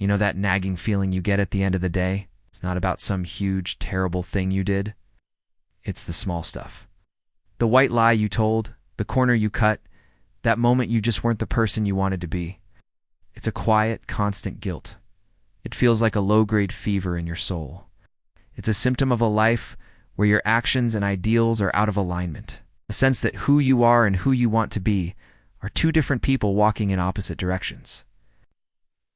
You know that nagging feeling you get at the end of the day? It's not about some huge, terrible thing you did. It's the small stuff. The white lie you told, the corner you cut, that moment you just weren't the person you wanted to be. It's a quiet, constant guilt. It feels like a low-grade fever in your soul. It's a symptom of a life where your actions and ideals are out of alignment. A sense that who you are and who you want to be are two different people walking in opposite directions.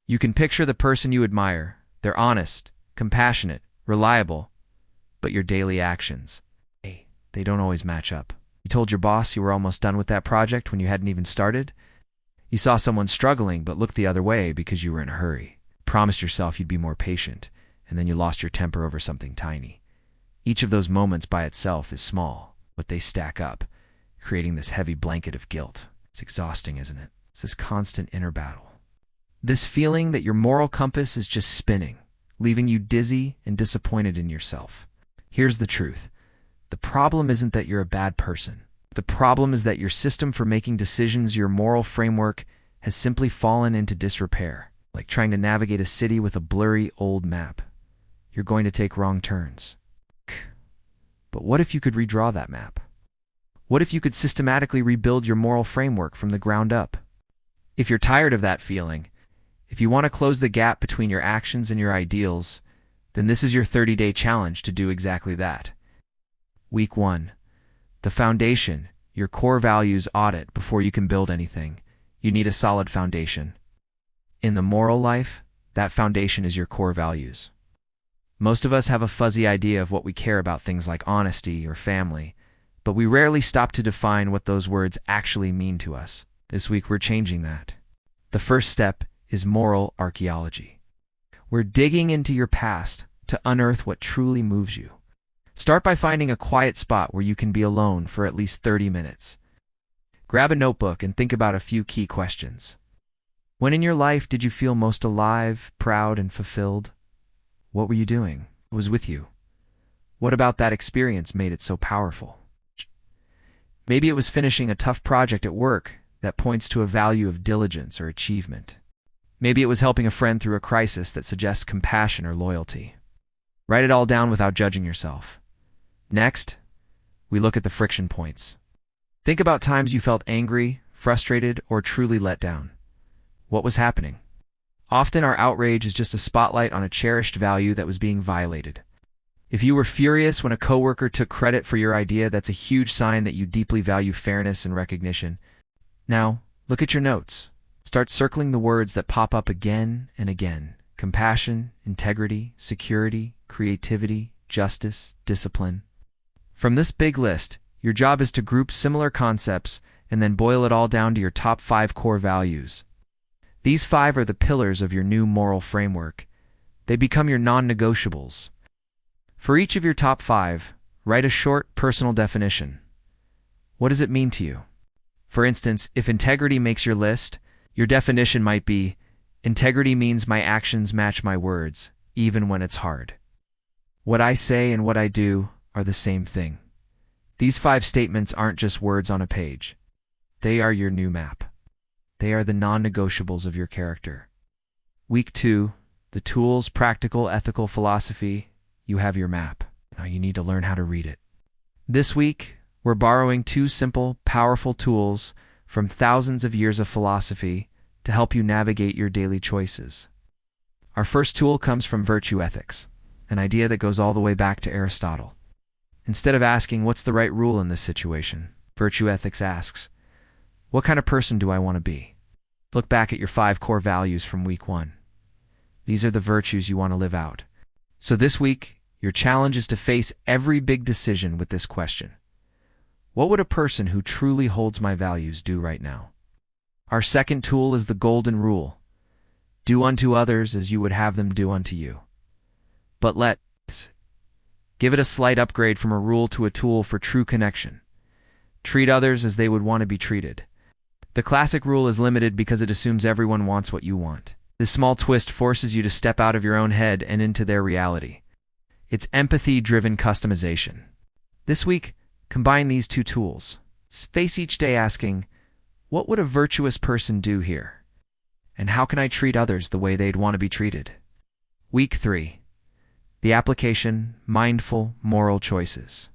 You can picture the person you admire. They're honest, compassionate, reliable, but your daily actions, they don't always match up. You told your boss you were almost done with that project when you hadn't even started. You saw someone struggling but looked the other way because you were in a hurry. You promised yourself you'd be more patient, and then you lost your temper over something tiny. Each of those moments by itself is small, but they stack up, creating this heavy blanket of guilt. It's exhausting, isn't it? It's this constant inner battle. This feeling that your moral compass is just spinning, leaving you dizzy and disappointed in yourself. Here's the truth. The problem isn't that you're a bad person. The problem is that your system for making decisions, your moral framework, has simply fallen into disrepair. Like trying to navigate a city with a blurry old map. You're going to take wrong turns. But what if you could redraw that map? What if you could systematically rebuild your moral framework from the ground up? If you're tired of that feeling, if you want to close the gap between your actions and your ideals, then this is your 30-day challenge to do exactly that. Week 1. The foundation, your core values audit before you can build anything. You need a solid foundation. In the moral life, that foundation is your core values. Most of us have a fuzzy idea of what we care about, things like honesty or family, but we rarely stop to define what those words actually mean to us. This week we're changing that. The first step is moral archaeology. We're digging into your past to unearth what truly moves you. Start by finding a quiet spot where you can be alone for at least 30 minutes. Grab a notebook and think about a few key questions. When in your life did you feel most alive, proud, and fulfilled? What were you doing? What was with you? What about that experience made it so powerful? Maybe it was finishing a tough project at work that points to a value of diligence or achievement. Maybe it was helping a friend through a crisis that suggests compassion or loyalty. Write it all down without judging yourself. Next, we look at the friction points. Think about times you felt angry, frustrated, or truly let down. What was happening? Often our outrage is just a spotlight on a cherished value that was being violated. If you were furious when a coworker took credit for your idea, that's a huge sign that you deeply value fairness and recognition. Now, look at your notes. Start circling the words that pop up again and again. Compassion, integrity, security, creativity, justice, discipline. From this big list, your job is to group similar concepts and then boil it all down to your top 5 core values. These 5 are the pillars of your new moral framework. They become your non-negotiables. For each of your top 5, write a short, personal definition. What does it mean to you? For instance, if integrity makes your list, your definition might be, integrity means my actions match my words, even when it's hard. What I say and what I do are the same thing. These 5 statements aren't just words on a page. They are your new map. They are the non-negotiables of your character. Week 2, the tools, practical, ethical philosophy. You have your map. Now you need to learn how to read it. This week, we're borrowing 2 simple, powerful tools from thousands of years of philosophy to help you navigate your daily choices. Our first tool comes from virtue ethics, an idea that goes all the way back to Aristotle. Instead of asking, what's the right rule in this situation, virtue ethics asks, what kind of person do I want to be? Look back at your 5 core values from week 1. These are the virtues you want to live out. So this week, your challenge is to face every big decision with this question. What would a person who truly holds my values do right now? Our second tool is the golden rule. Do unto others as you would have them do unto you. But give it a slight upgrade from a rule to a tool for true connection. Treat others as they would want to be treated. The classic rule is limited because it assumes everyone wants what you want. This small twist forces you to step out of your own head and into their reality. It's empathy-driven customization. This week, combine these 2 tools. Face each day asking, what would a virtuous person do here? And how can I treat others the way they'd want to be treated? Week 3. The application, mindful, moral choices.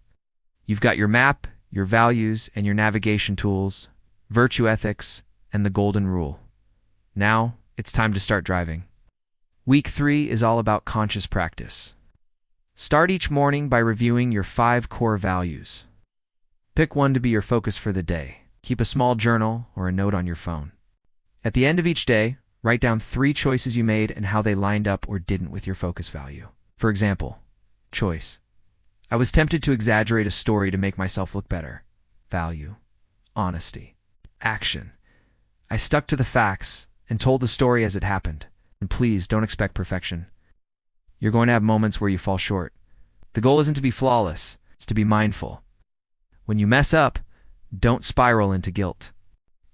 You've got your map, your values, and your navigation tools, virtue ethics, and the golden rule. Now, it's time to start driving. Week 3 is all about conscious practice. Start each morning by reviewing your 5 core values. Pick one to be your focus for the day. Keep a small journal or a note on your phone. At the end of each day, write down 3 choices you made and how they lined up or didn't with your focus value. For example, choice. I was tempted to exaggerate a story to make myself look better. Value. Honesty. Action. I stuck to the facts and told the story as it happened. And please don't expect perfection. You're going to have moments where you fall short. The goal isn't to be flawless, it's to be mindful. When you mess up, don't spiral into guilt.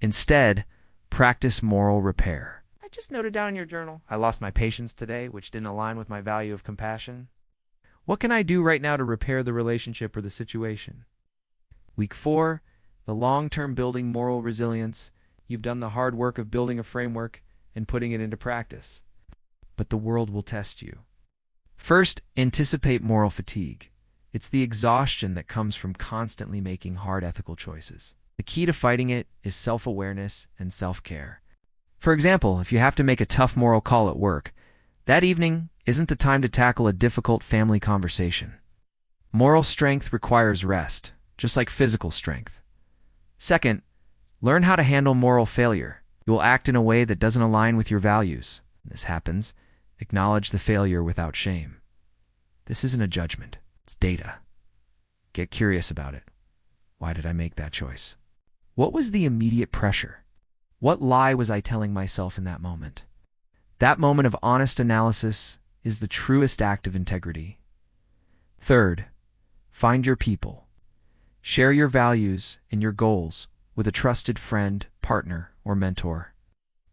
Instead, practice moral repair. I just noted down in your journal, I lost my patience today, which didn't align with my value of compassion. What can I do right now to repair the relationship or the situation? Week 4, the long-term building moral resilience. You've done the hard work of building a framework and putting it into practice. But the world will test you. First, anticipate moral fatigue. It's the exhaustion that comes from constantly making hard ethical choices. The key to fighting it is self-awareness and self-care. For example, if you have to make a tough moral call at work, that evening isn't the time to tackle a difficult family conversation. Moral strength requires rest, just like physical strength. Second, learn how to handle moral failure. You will act in a way that doesn't align with your values. When this happens, acknowledge the failure without shame. This isn't a judgment, it's data. Get curious about it. Why did I make that choice? What was the immediate pressure? What lie was I telling myself in that moment? That moment of honest analysis is the truest act of integrity. Third, find your people. Share your values and your goals with a trusted friend, partner, or mentor.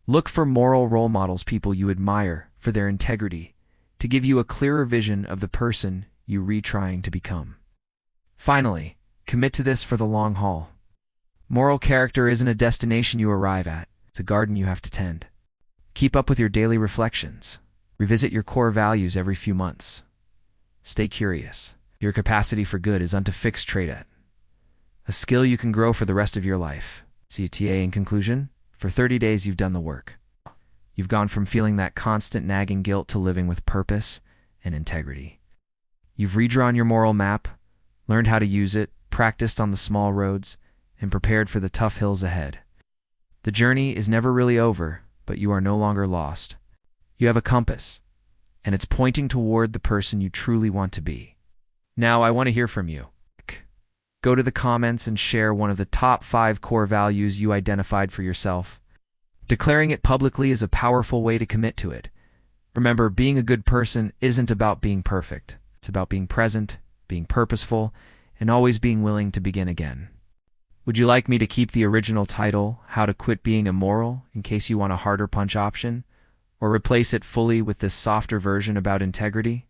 Look for moral role models, people you admire for their integrity, to give you a clearer vision of the person you're retrying to become. Finally, commit to this for the long haul. Moral character isn't a destination you arrive at, it's a garden you have to tend. Keep up with your daily reflections. Revisit your core values every few months. Stay curious. Your capacity for good isn't a fixed trait at. A skill you can grow for the rest of your life. CTA in conclusion, for 30 days you've done the work. You've gone from feeling that constant nagging guilt to living with purpose and integrity. You've redrawn your moral map, learned how to use it, practiced on the small roads, and prepared for the tough hills ahead. The journey is never really over, but you are no longer lost. You have a compass, and it's pointing toward the person you truly want to be. Now I want to hear from you. Go to the comments and share one of the top 5 core values you identified for yourself. Declaring it publicly is a powerful way to commit to it. Remember, being a good person isn't about being perfect. It's about being present, being purposeful, and always being willing to begin again. Would you like me to keep the original title, How to Quit Being Immoral, in case you want a harder punch option, or replace it fully with this softer version about integrity?